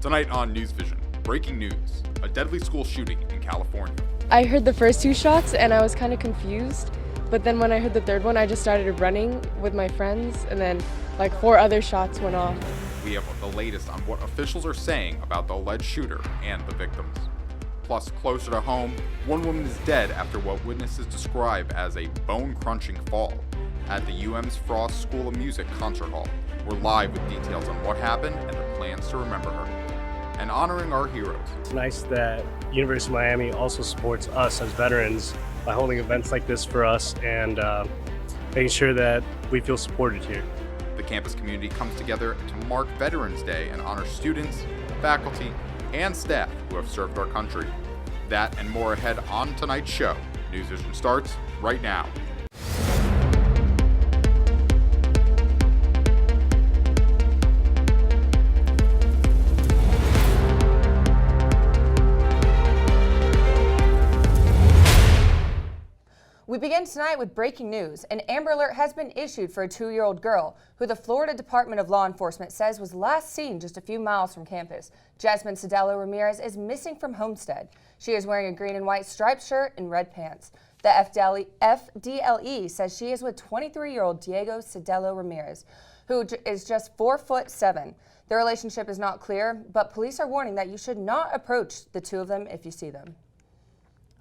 Tonight on NewsVision, breaking news, a deadly school shooting in California. I heard the first two shots and I was kind of confused, but then when I heard the third one, I just started running with my friends, and then like 4 other shots went off. We have the latest on what officials are saying about the alleged shooter and the victims. Plus, closer to home, one woman is dead after what witnesses describe as a bone-crunching fall at the UM's Frost School of Music concert hall. We're live with details on what happened and the plans to remember her. And honoring our heroes. It's nice that University of Miami also supports us as veterans by holding events like this for us and making sure that we feel supported here. The campus community comes together to mark Veterans Day and honor students, faculty, and staff who have served our country. That and more ahead on tonight's show. NewsVision starts right now. We begin tonight with breaking news. An Amber Alert has been issued for a 2-year-old girl who the Florida Department of Law Enforcement says was last seen just a few miles from campus. Jasmine Cedillo Ramirez is missing from Homestead. She is wearing a green and white striped shirt and red pants. The FDLE says she is with 23-year-old Diego Cedillo Ramirez, who is just 4'7". Their relationship is not clear, but police are warning that you should not approach the two of them if you see them.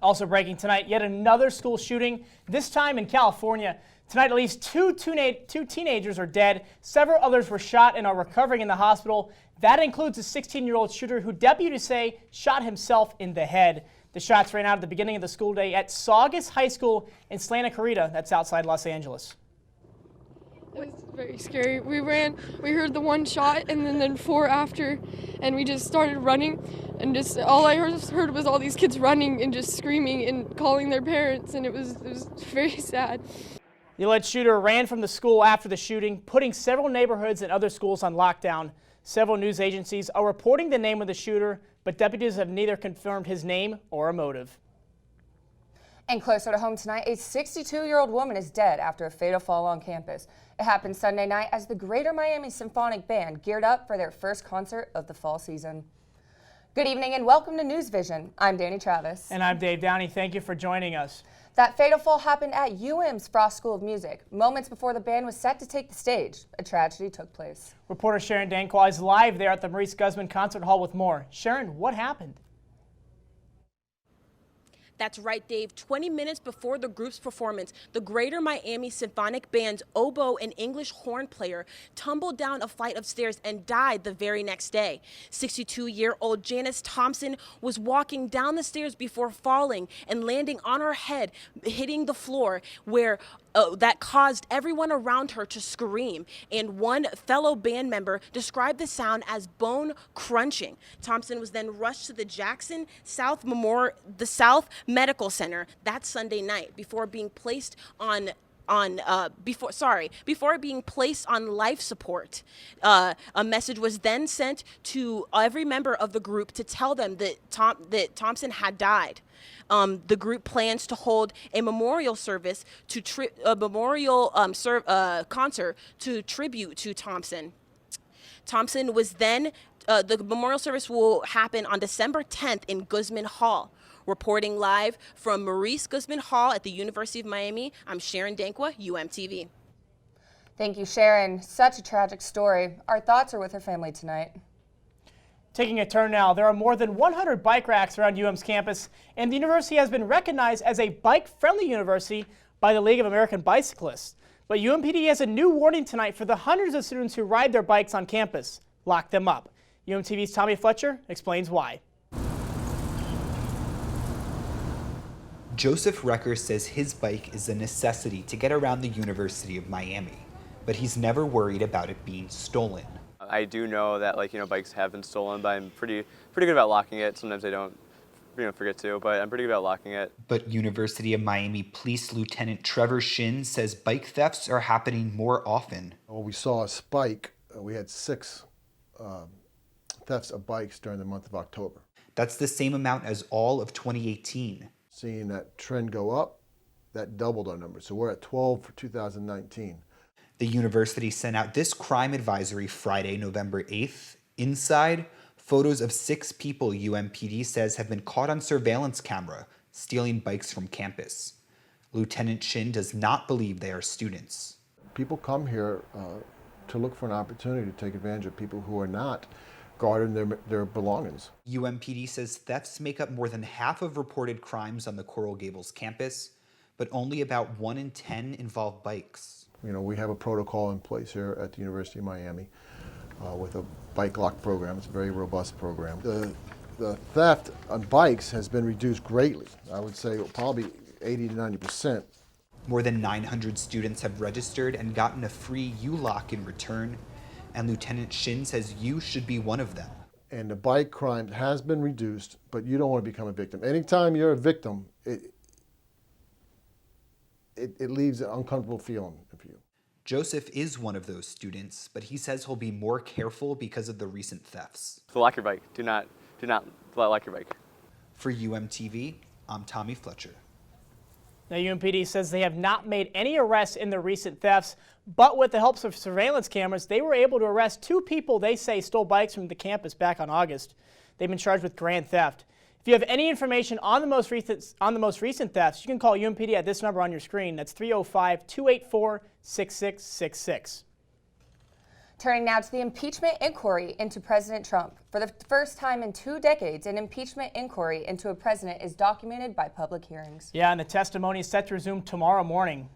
Also breaking tonight, yet another school shooting, this time in California. Tonight, at least two teenagers are dead. Several others were shot and are recovering in the hospital. That includes a 16-year-old shooter who deputies say shot himself in the head. The shots ran out at the beginning of the school day at Saugus High School in Santa Clarita. That's outside Los Angeles. It was very scary. We heard the one shot and then 4 after, and we just started running, and just all I heard was all these kids running and just screaming and calling their parents, and it was very sad. The alleged shooter ran from the school after the shooting, putting several neighborhoods and other schools on lockdown. Several news agencies are reporting the name of the shooter, but deputies have neither confirmed his name or a motive. And closer to home tonight, a 62-year-old woman is dead after a fatal fall on campus. It happened Sunday night as the Greater Miami Symphonic Band geared up for their first concert of the fall season. Good evening and welcome to NewsVision. I'm Danny Travis. And I'm Dave Downey. Thank you for joining us. That fatal fall happened at UM's Frost School of Music, moments before the band was set to take the stage. A tragedy took place. Reporter Sharon Danquah is live there at the Maurice Guzman Concert Hall with more. Sharon, what happened? That's right, Dave. 20 minutes before the group's performance, the Greater Miami Symphonic Band's oboe and English horn player tumbled down a flight of stairs and died the very next day. 62-year-old Janice Thompson was walking down the stairs before falling and landing on her head, hitting the floor where that caused everyone around her to scream, and one fellow band member described the sound as bone crunching. Thompson was then rushed to the Jackson South Medical Center that Sunday night before being placed on before being placed on life support. A message was then sent to every member of the group to tell them that Thompson had died. The group plans to hold a memorial service concert to tribute to Thompson. Thompson was then the memorial service will happen on December 10th in Guzman Hall. Reporting live from Maurice Guzman Hall at the University of Miami, I'm Sharon Danquah, UMTV. Thank you, Sharon. Such a tragic story. Our thoughts are with her family tonight. Taking a turn now, there are more than 100 bike racks around UM's campus, and the university has been recognized as a bike-friendly university by the League of American Bicyclists. But UMPD has a new warning tonight for the hundreds of students who ride their bikes on campus. Lock them up. UMTV's Tommy Fletcher explains why. Joseph Recker says his bike is a necessity to get around the University of Miami, but he's never worried about it being stolen. I do know that bikes have been stolen, but I'm pretty good about locking it. Sometimes I don't forget to, but I'm pretty good about locking it. But University of Miami Police Lieutenant Trevor Shin says bike thefts are happening more often. Well, we saw a spike. We had 6 thefts of bikes during the month of October. That's the same amount as all of 2018. Seeing that trend go up, that doubled our numbers. So we're at 12 for 2019. The university sent out this crime advisory Friday, November 8th. Inside, Photos of 6 people UMPD says have been caught on surveillance camera stealing bikes from campus. Lieutenant Shin does not believe they are students. People come here to look for an opportunity to take advantage of people who are not guarding their belongings. UMPD says thefts make up more than half of reported crimes on the Coral Gables campus, but only about 1 in 10 involve bikes. You know, we have a protocol in place here at the University of Miami with a bike lock program. It's a very robust program. The theft on bikes has been reduced greatly. I would say probably 80 to 90%. More than 900 students have registered and gotten a free U-lock in return, and Lieutenant Shin says you should be one of them. And the bike crime has been reduced, but you don't want to become a victim. Anytime you're a victim, it leaves an uncomfortable feeling for you. Joseph is one of those students, but he says he'll be more careful because of the recent thefts. So lock your bike. Do not lock your bike. For UMTV, I'm Tommy Fletcher. Now, UMPD says they have not made any arrests in the recent thefts, but with the help of surveillance cameras, they were able to arrest 2 people they say stole bikes from the campus back on August. They've been charged with grand theft. If you have any information on the most recent thefts, you can call UMPD at this number on your screen. That's 305-284-6666. Turning now to the impeachment inquiry into President Trump. For the first time in 2 decades, an impeachment inquiry into a president is documented by public hearings. Yeah, and the testimony is set to resume tomorrow morning.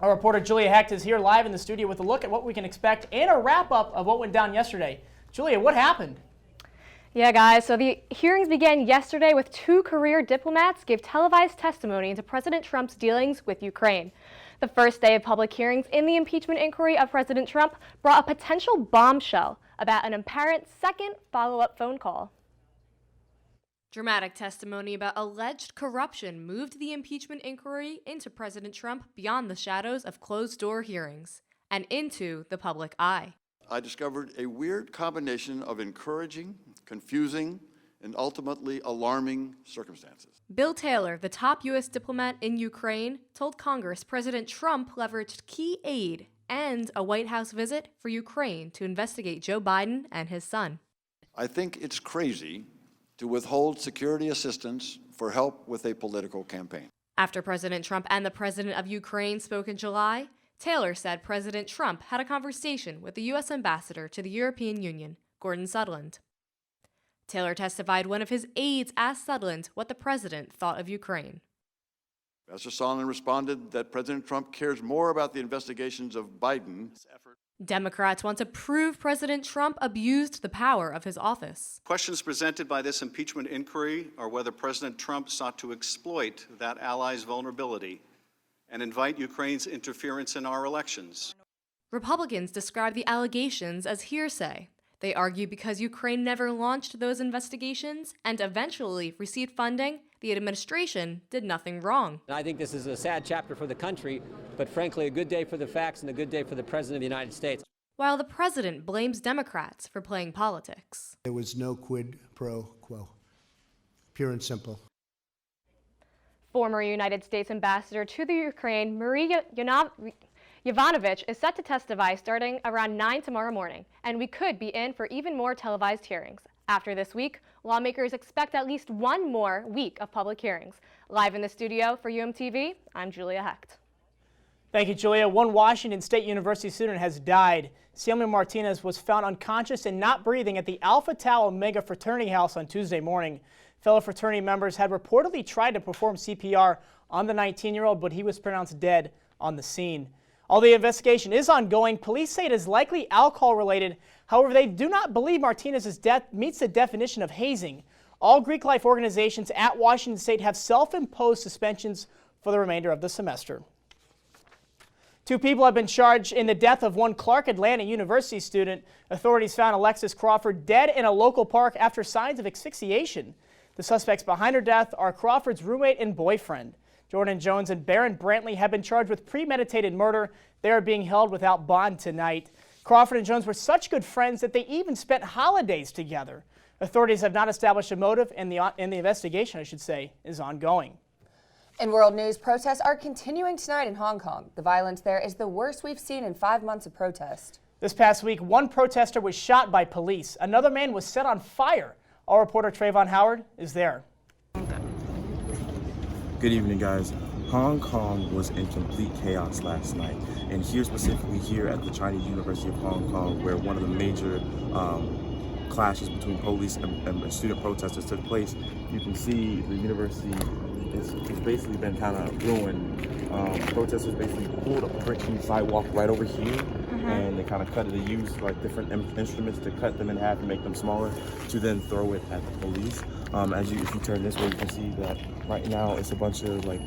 Our reporter Julia Hecht is here live in the studio with a look at what we can expect and a wrap-up of what went down yesterday. Julia, what happened? Yeah, guys, so the hearings began yesterday with 2 career diplomats gave televised testimony into President Trump's dealings with Ukraine. The first day of public hearings in the impeachment inquiry of President Trump brought a potential bombshell about an apparent second follow-up phone call. Dramatic testimony about alleged corruption moved the impeachment inquiry into President Trump beyond the shadows of closed-door hearings and into the public eye. I discovered a weird combination of encouraging, confusing, and ultimately alarming circumstances. Bill Taylor, the top U.S. diplomat in Ukraine, told Congress President Trump leveraged key aid and a White House visit for Ukraine to investigate Joe Biden and his son. I think it's crazy to withhold security assistance for help with a political campaign. After President Trump and the president of Ukraine spoke in July, Taylor said President Trump had a conversation with the U.S. ambassador to the European Union, Gordon Sondland. Taylor testified one of his aides asked Sondland what the president thought of Ukraine. Ambassador Sondland responded that President Trump cares more about the investigations of Biden. Democrats want to prove President Trump abused the power of his office. Questions presented by this impeachment inquiry are whether President Trump sought to exploit that ally's vulnerability and invite Ukraine's interference in our elections. Republicans describe the allegations as hearsay. They argue because Ukraine never launched those investigations and eventually received funding, the administration did nothing wrong. I think this is a sad chapter for the country, but frankly, a good day for the facts and a good day for the President of the United States. While the president blames Democrats for playing politics. There was no quid pro quo, pure and simple. Former United States Ambassador to the Ukraine, Maria Yovanovitch, is set to testify starting around 9 tomorrow morning, and we could be in for even more televised hearings. After this week, lawmakers expect at least one more week of public hearings. Live in the studio for UMTV, I'm Julia Hecht. Thank you, Julia. One Washington State University student has died. Samuel Martinez was found unconscious and not breathing at the Alpha Tau Omega fraternity house on Tuesday morning. Fellow fraternity members had reportedly tried to perform CPR on the 19-year-old, but he was pronounced dead on the scene. Although the investigation is ongoing, police say it is likely alcohol-related. However, they do not believe Martinez's death meets the definition of hazing. All Greek life organizations at Washington State have self-imposed suspensions for the remainder of the semester. 2 people have been charged in the death of one Clark Atlanta University student. Authorities found Alexis Crawford dead in a local park after signs of asphyxiation. The suspects behind her death are Crawford's roommate and boyfriend. Jordan Jones and Barron Brantley have been charged with premeditated murder. They are being held without bond tonight. Crawford and Jones were such good friends that they even spent holidays together. Authorities have not established a motive, and the investigation, is ongoing. In world news, protests are continuing tonight in Hong Kong. The violence there is the worst we've seen in 5 months of protest. This past week, one protester was shot by police. Another man was set on fire. Our reporter Trayvon Howard is there. Good evening, guys. Hong Kong was in complete chaos last night, and here specifically here at the Chinese University of Hong Kong, where one of the major clashes between police and student protesters took place. You can see the university is basically been kind of ruined. Protesters basically pulled a brick from the sidewalk right over here, and they kind of cut it. They used like different instruments to cut them in half and make them smaller, to then throw it at the police. If you turn this way, you can see that right now it's a bunch of like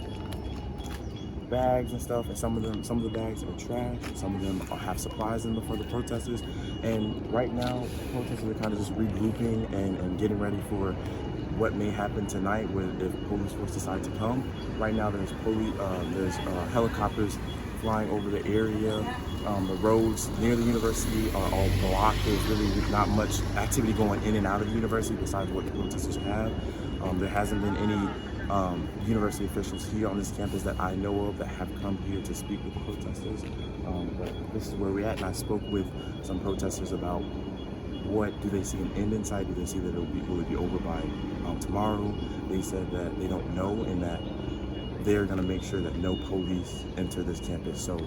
bags and stuff, and some of the bags are trash, and some of them have supplies in them for the protesters. And right now, protesters are kind of just regrouping and getting ready for what may happen tonight if police force decide to come. Right now, there's helicopters flying over the area. The roads near the university are all blocked. There's really not much activity going in and out of the university besides what the protesters have. There hasn't been any university officials here on this campus that I know of that have come here to speak with the protesters. But this is where we're at, and I spoke with some protesters about what do they see an end in sight? Do they see that will it be over by tomorrow? They said that they don't know, and that they're going to make sure that no police enter this campus. So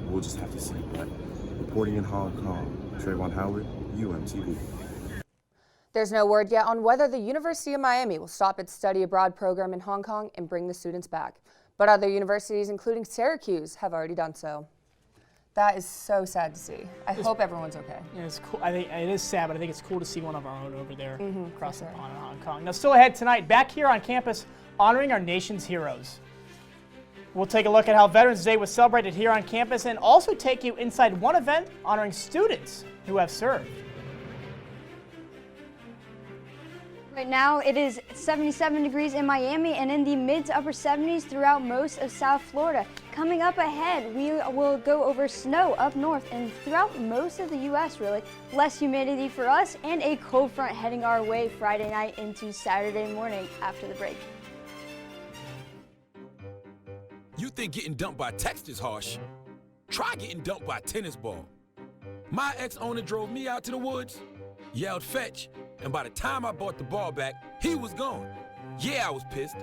we'll just have to see. But reporting in Hong Kong, Trayvon Howard, UMTV. There's no word yet on whether the University of Miami will stop its study abroad program in Hong Kong and bring the students back. But other universities, including Syracuse, have already done so. That is so sad to see. I hope everyone's okay. Yeah, it's cool. I think it is sad, but I think it's cool to see one of our own over there across the pond in Hong Kong. Now, still ahead tonight, back here on campus, honoring our nation's heroes. We'll take a look at how Veterans Day was celebrated here on campus, and also take you inside one event honoring students who have served. Right now it is 77 degrees in Miami and in the mid to upper 70s throughout most of South Florida. Coming up ahead, we will go over snow up north and throughout most of the U.S. really. Less humidity for us and a cold front heading our way Friday night into Saturday morning after the break. You think getting dumped by text is harsh? Try getting dumped by a tennis ball. My ex-owner drove me out to the woods, yelled fetch, and by the time I brought the ball back, he was gone. Yeah, I was pissed.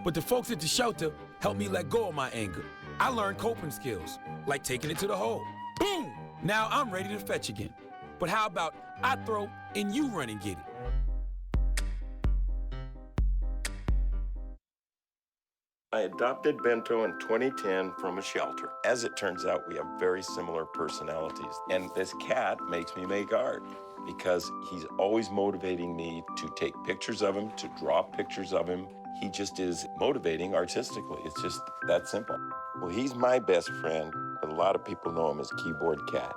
But the folks at the shelter helped me let go of my anger. I learned coping skills, like taking it to the hole. Boom! Now I'm ready to fetch again. But how about I throw and you run and get it? I adopted Bento in 2010 from a shelter. As it turns out, we have very similar personalities. And this cat makes me make art because he's always motivating me to take pictures of him, to draw pictures of him. He just is motivating artistically. It's just that simple. Well, he's my best friend, but a lot of people know him as Keyboard Cat.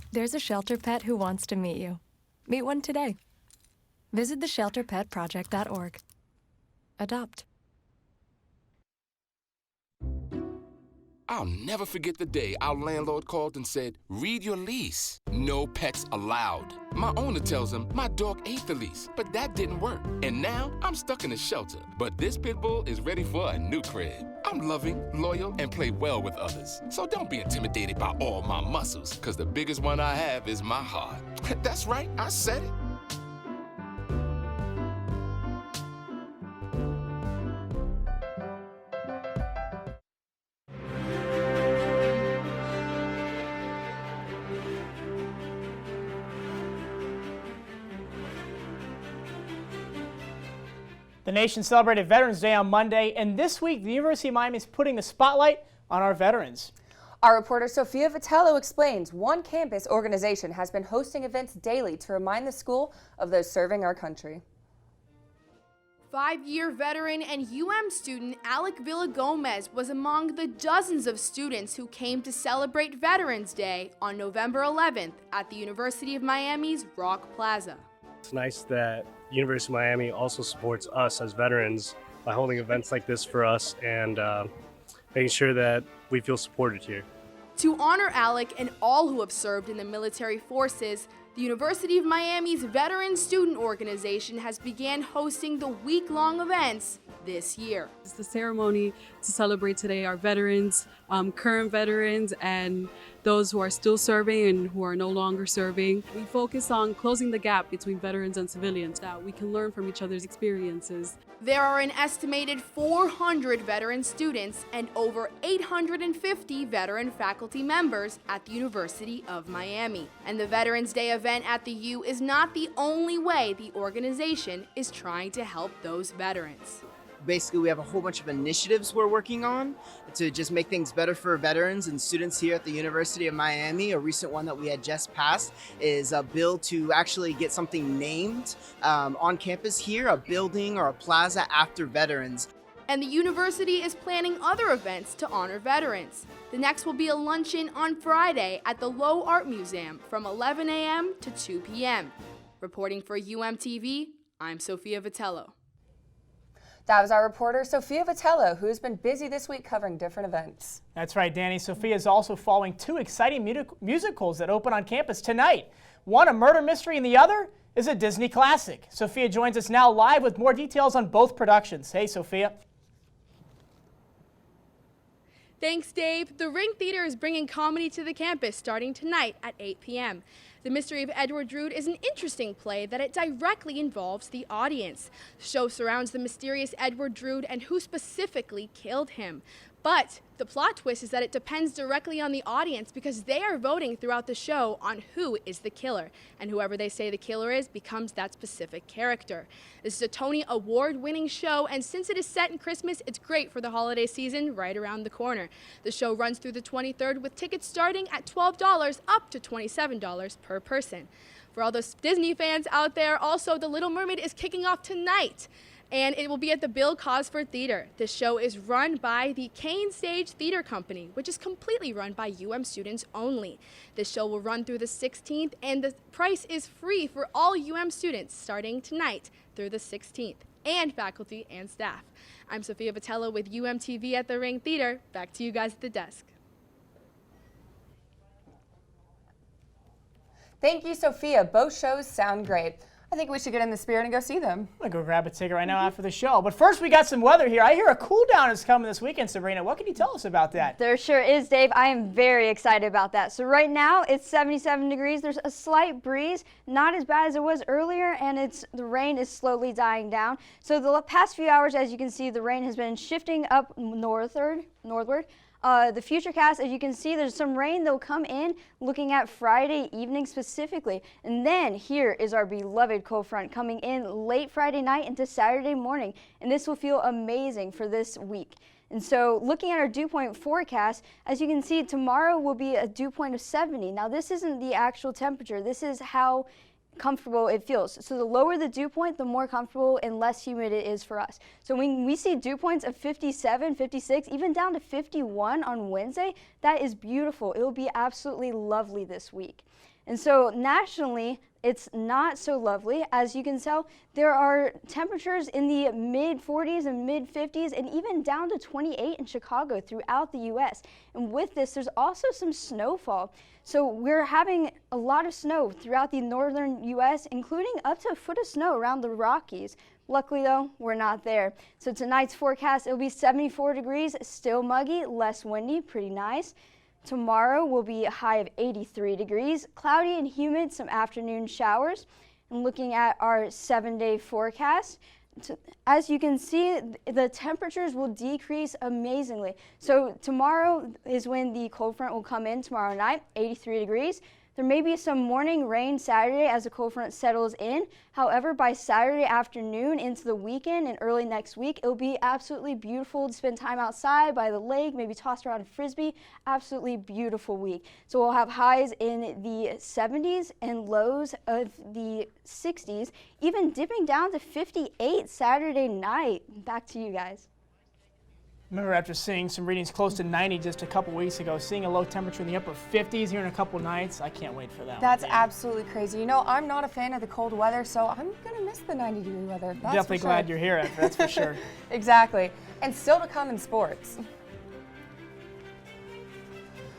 There's a shelter pet who wants to meet you. Meet one today. Visit theshelterpetproject.org. Adopt. I'll never forget the day our landlord called and said, read your lease. No pets allowed. My owner tells him my dog ate the lease, but that didn't work. And now I'm stuck in a shelter. But this pit bull is ready for a new crib. I'm loving, loyal, and play well with others. So don't be intimidated by all my muscles, because the biggest one I have is my heart. That's right, I said it. The nation celebrated Veterans Day on Monday, and this week the University of Miami is putting the spotlight on our veterans. Our reporter Sophia Vitello explains one campus organization has been hosting events daily to remind the school of those serving our country. 5-year veteran and student Alec Villagomez was among the dozens of students who came to celebrate Veterans Day on November 11th at the University of Miami's Rock Plaza. It's nice that University of Miami also supports us as veterans by holding events like this for us and making sure that we feel supported here. To honor Alec and all who have served in the military forces, the University of Miami's Veteran Student Organization has began hosting the week-long events this year. It's the ceremony to celebrate today our veterans, current veterans, and those who are still serving and who are no longer serving. We focus on closing the gap between veterans and civilians, that we can learn from each other's experiences. There are an estimated 400 veteran students and over 850 veteran faculty members at the University of Miami. And the Veterans Day event at the U is not the only way the organization is trying to help those veterans. Basically, we have a whole bunch of initiatives we're working on to just make things better for veterans and students here at the University of Miami. A recent one that we had just passed is a bill to actually get something named on campus here, a building or a plaza after veterans. And the university is planning other events to honor veterans. The next will be a luncheon on Friday at the Low Art Museum from 11 a.m. to 2 p.m. Reporting for UMTV, I'm Sophia Vitello. That was our reporter, Sophia Vitello, who's been busy this week covering different events. That's right, Danny. Sophia is also following two exciting musicals that open on campus tonight. One a murder mystery and the other is a Disney classic. Sophia joins us now live with more details on both productions. Hey, Sophia. Thanks, Dave. The Ring Theater is bringing comedy to the campus starting tonight at 8 p.m. The Mystery of Edward Drood is an interesting play that it directly involves the audience. The show surrounds the mysterious Edward Drood and who specifically killed him. But the plot twist is that it depends directly on the audience because they are voting throughout the show on who is the killer. And whoever they say the killer is becomes that specific character. This is a Tony Award-winning show, and since it is set in Christmas, it's great for the holiday season right around the corner. The show runs through the 23rd with tickets starting at $12 up to $27 per person. For all those Disney fans out there, also The Little Mermaid is kicking off tonight. And it will be at the Bill Cosford Theater. This show is run by the Kane Stage Theater Company, which is completely run by UM students only. This show will run through the 16th, and the price is free for all UM students starting tonight through the 16th, and faculty and staff. I'm Sophia Vitello with UMTV at the Ring Theater. Back to you guys at the desk. Thank you, Sophia. Both shows sound great. I think we should get in the spirit and go see them. I'm going to go grab a ticket right now after the show. But first, we got some weather here. I hear a cool down is coming this weekend, Sabrina. What can you tell us about that? There sure is, Dave. I am very excited about that. So right now, it's 77 degrees. There's a slight breeze, not as bad as it was earlier, and the rain is slowly dying down. So the past few hours, as you can see, the rain has been shifting up northward. The futurecast, as you can see, there's some rain that will come in looking at Friday evening specifically. And then here is our beloved cold front coming in late Friday night into Saturday morning. And this will feel amazing for this week. And so looking at our dew point forecast, as you can see, tomorrow will be a dew point of 70. Now this isn't the actual temperature. This is how comfortable it feels. So the lower the dew point, the more comfortable and less humid it is for us. So when we see dew points of 57, 56, even down to 51 on Wednesday, that is beautiful. It will be absolutely lovely this week. And so nationally, it's not so lovely. As you can tell, there are temperatures in the mid 40s and mid 50s and even down to 28 in Chicago throughout the U.S. And with this, there's also some snowfall. So we're having a lot of snow throughout the northern U.S., including up to a foot of snow around the Rockies. Luckily, though, we're not there. So tonight's forecast, it'll be 74 degrees, still muggy, less windy, pretty nice. Tomorrow will be a high of 83 degrees, cloudy and humid, some afternoon showers. And looking at our 7-day forecast, as you can see, the temperatures will decrease amazingly. So tomorrow is when the cold front will come in tomorrow night, 83 degrees. There may be some morning rain Saturday as the cold front settles in. However, by Saturday afternoon into the weekend and early next week, it'll be absolutely beautiful to spend time outside by the lake, maybe toss around a frisbee. Absolutely beautiful week. So we'll have highs in the 70s and lows of the 60s, even dipping down to 58 Saturday night. Back to you guys. Remember, after seeing some readings close to 90 just a couple weeks ago, seeing a low temperature in the upper 50s here in a couple nights, I can't wait for that. That's absolutely crazy. You know, I'm not a fan of the cold weather, so I'm going to miss the 90-degree weather. That's Definitely glad you're here, that's for sure. Exactly. And still to come in sports.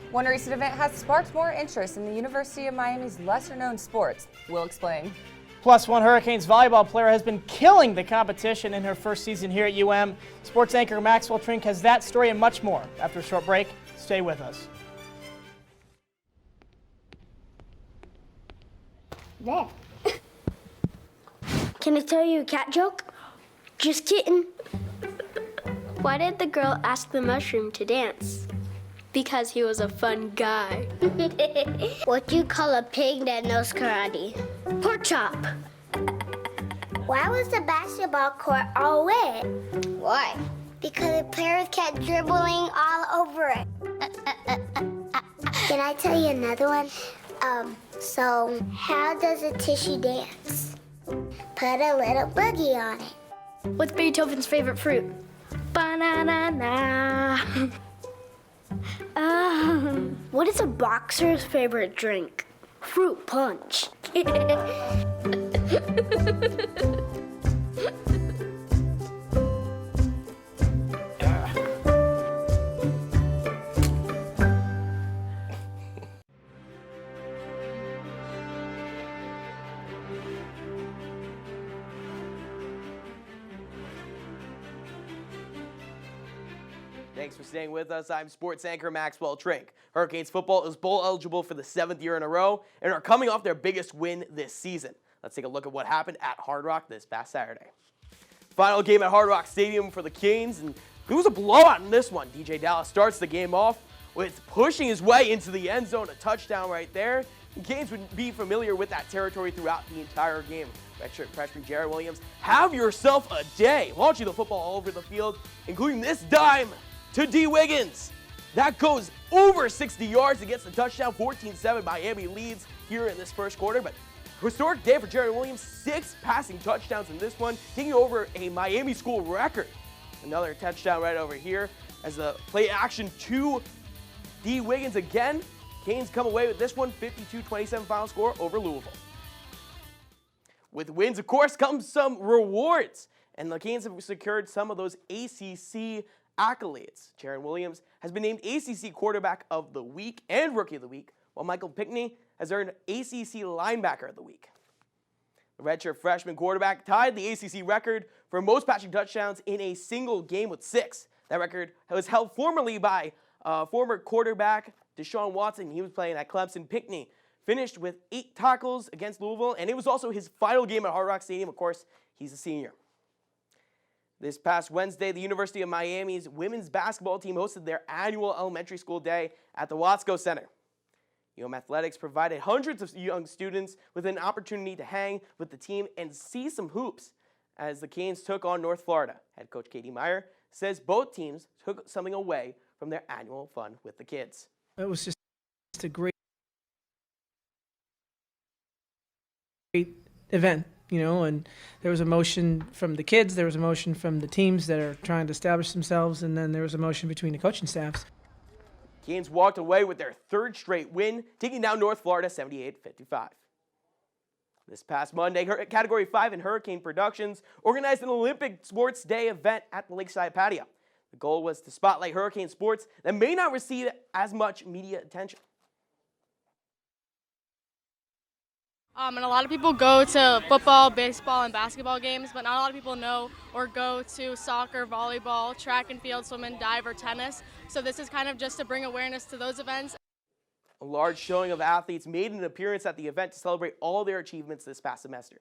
One recent event has sparked more interest in the University of Miami's lesser-known sports. We'll explain. Plus, one Hurricanes volleyball player has been killing the competition in her first season here at UM. Sports anchor Maxwell Trink has that story and much more. After a short break, stay with us. There. Can I tell you a cat joke? Just kidding. Why did the girl ask the mushroom to dance? Because he was a fun guy. What do you call a pig that knows karate? Pork chop. Why was the basketball court all wet? Why? Because the players kept dribbling all over it. Can I tell you another one? So how does a tissue dance? Put a little boogie on it. What's Beethoven's favorite fruit? Banana. What is a boxer's favorite drink? Fruit punch. Thanks for staying with us. I'm sports anchor Maxwell Trink. Hurricanes football is bowl eligible for the 7th year in a row and are coming off their biggest win this season. Let's take a look at what happened at Hard Rock this past Saturday. Final game at Hard Rock Stadium for the Canes, and it was a blowout in this one. DJ Dallas starts the game off with pushing his way into the end zone, a touchdown right there. The Canes would be familiar with that territory throughout the entire game. Redshirt freshman Jared Williams, have yourself a day, launching the football all over the field, including this dime to D. Wiggins. That goes over 60 yards and gets the touchdown. 14-7 Miami leads here in this first quarter, but historic day for Jared Williams. 6 passing touchdowns in this one, taking over a Miami school record. Another touchdown right over here as the play action to D. Wiggins again. Canes come away with this one, 52-27 final score over Louisville. With wins, of course, comes some rewards, and the Canes have secured some of those ACC accolades. Jared Williams has been named ACC Quarterback of the Week and Rookie of the Week, while Michael Pinckney has earned ACC Linebacker of the Week. The redshirt freshman quarterback tied the ACC record for most passing touchdowns in a single game with 6. That record was held formerly by former quarterback Deshaun Watson. He was playing at Clemson. Pinckney finished with 8 tackles against Louisville, and it was also his final game at Hard Rock Stadium. Of course, he's a senior. This past Wednesday, the University of Miami's women's basketball team hosted their annual elementary school day at the Watsco Center. UM Athletics provided hundreds of young students with an opportunity to hang with the team and see some hoops as the Canes took on North Florida. Head coach Katie Meyer says both teams took something away from their annual fun with the kids. It was just a great event. You know, and there was emotion from the kids, there was emotion from the teams that are trying to establish themselves, and then there was emotion between the coaching staffs. Canes walked away with their 3rd straight win, taking down North Florida 78-55. This past Monday, Category 5 and Hurricane Productions organized an Olympic Sports Day event at the Lakeside Patio. The goal was to spotlight Hurricane sports that may not receive as much media attention. And a lot of people go to football, baseball, and basketball games, but not a lot of people know or go to soccer, volleyball, track and field, swimming, dive, or tennis. So this is kind of just to bring awareness to those events. A large showing of athletes made an appearance at the event to celebrate all their achievements this past semester.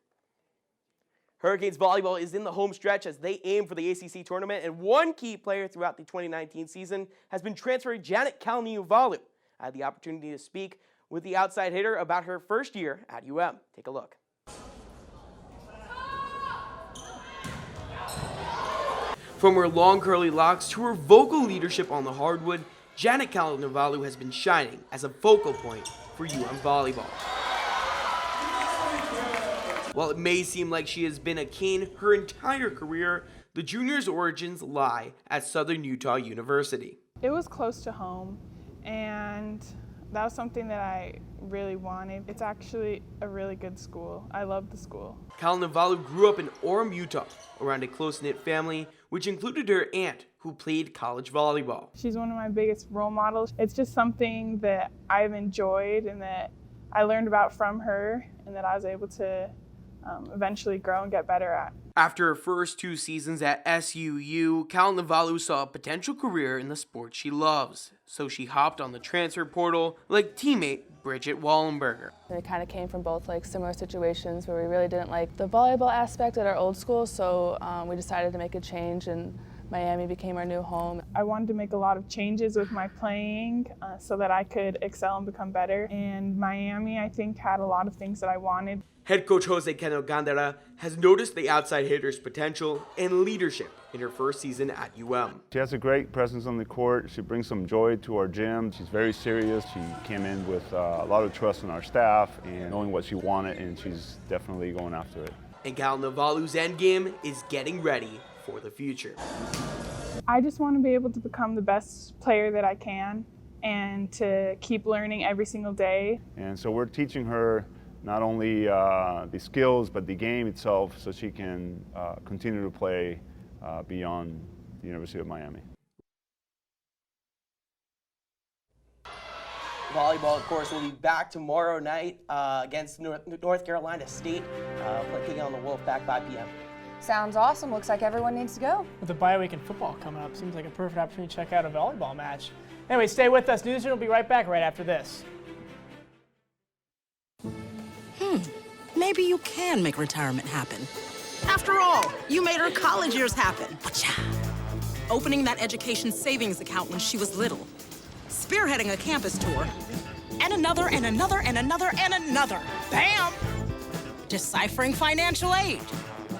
Hurricanes volleyball is in the home stretch as they aim for the ACC tournament, and one key player throughout the 2019 season has been transferred Janet Kalniuvalu. I had the opportunity to speak with the outside hitter about her first year at UM. Take a look. From her long curly locks to her vocal leadership on the hardwood, Janet Kalinavalu has been shining as a focal point for UM Volleyball. While it may seem like she has been a Cane her entire career, the junior's origins lie at Southern Utah University. It was close to home, and that was something that I really wanted. It's actually a really good school. I love the school. Kalinavalu grew up in Orem, Utah, around a close-knit family, which included her aunt, who played college volleyball. She's one of my biggest role models. It's just something that I've enjoyed and that I learned about from her and that I was able to eventually grow and get better at. After her first 2 seasons at SUU, Kalinavalu saw a potential career in the sport she loves, so she hopped on the transfer portal like teammate Bridget Wallenberger. We kind of came from both similar situations where we really didn't like the volleyball aspect at our old school, so we decided to make a change, and Miami became our new home. I wanted to make a lot of changes with my playing so that I could excel and become better, and Miami, I think, had a lot of things that I wanted. Head coach Jose Keno Gandara has noticed the outside hitter's potential and leadership in her first season at UM. She has a great presence on the court. She brings some joy to our gym. She's very serious. She came in with a lot of trust in our staff and knowing what she wanted, and she's definitely going after it. And Kalinavalu's endgame is getting ready for the future. I just want to be able to become the best player that I can and to keep learning every single day. And so we're teaching her not only the skills, but the game itself, so she can continue to play beyond the University of Miami. Volleyball, of course, will be back tomorrow night against North Carolina State, taking on the Wolfpack 5 p.m. Sounds awesome. Looks like everyone needs to go. With the bye week in football coming up, seems like a perfect opportunity to check out a volleyball match. Anyway, stay with us. NewsVision will be right back right after this. Maybe you can make retirement happen. After all, you made her college years happen. Opening that education savings account when she was little. Spearheading a campus tour. And another, and another, and another, and another. Bam! Deciphering financial aid.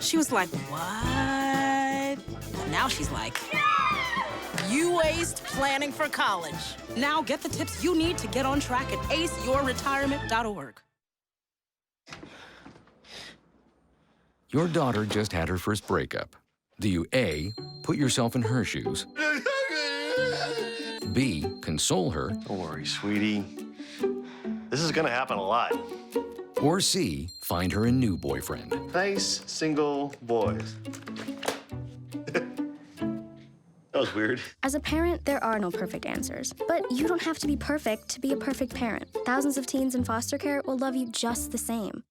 She was like, what? But now she's like, you aced planning for college. Now get the tips you need to get on track at aceyourretirement.org. Your daughter just had her first breakup. Do you A, put yourself in her shoes? B, console her? Don't worry, sweetie. This is gonna happen a lot. Or C, find her a new boyfriend? Nice, single boys. That was weird. As a parent, there are no perfect answers. But you don't have to be perfect to be a perfect parent. Thousands of teens in foster care will love you just the same.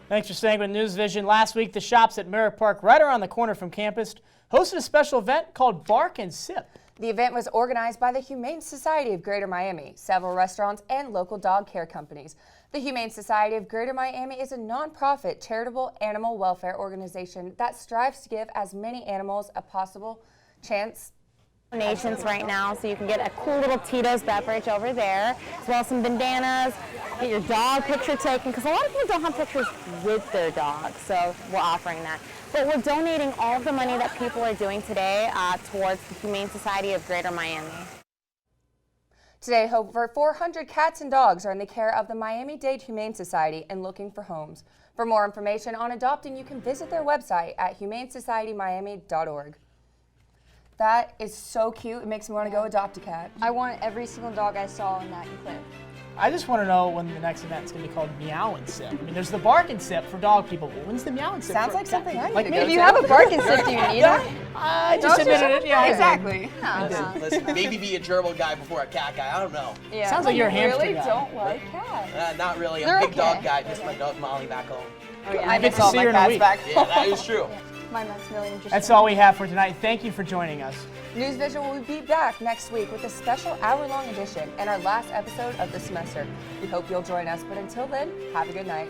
Thanks for staying with NewsVision. Last week, the shops at Merritt Park, right around the corner from campus, hosted a special event called Bark and Sip. The event was organized by the Humane Society of Greater Miami, several restaurants, and local dog care companies. The Humane Society of Greater Miami is a nonprofit charitable animal welfare organization that strives to give as many animals a possible chance. Donations right now, so you can get a cool little Tito's beverage over there, as well as some bandanas, get your dog picture taken, because a lot of people don't have pictures with their dog, so we're offering that. But we're donating all of the money that people are doing today towards the Humane Society of Greater Miami. Today, over 400 cats and dogs are in the care of the Miami-Dade Humane Society and looking for homes. For more information on adopting, you can visit their website at humanesociety.miami.org. That is so cute. It makes me want to go adopt a cat. I want every single dog I saw in that clip. I just want to know when the next event is going to be called Meow and Sip. I mean, there's the Bark and Sip for dog people. Well, when's the Meow and Sip? Sounds like something I need to go If to. you have a Bark and Sip, do you need it? I just admitted it. Yeah, exactly. Listen, maybe be a gerbil guy before a cat guy. I don't know. Yeah. Sounds like you're a hamster really guy. don't like cats. Not really. They're I'm a big okay. dog guy. Miss my dog Molly back home. Oh, yeah. I miss all see my her in a cats week. back. Yeah, that is true. My Maximilian just That's all we have for tonight. Thank you for joining us. NewsVision will be back next week with a special hour-long edition and our last episode of the semester. We hope you'll join us, but until then, have a good night.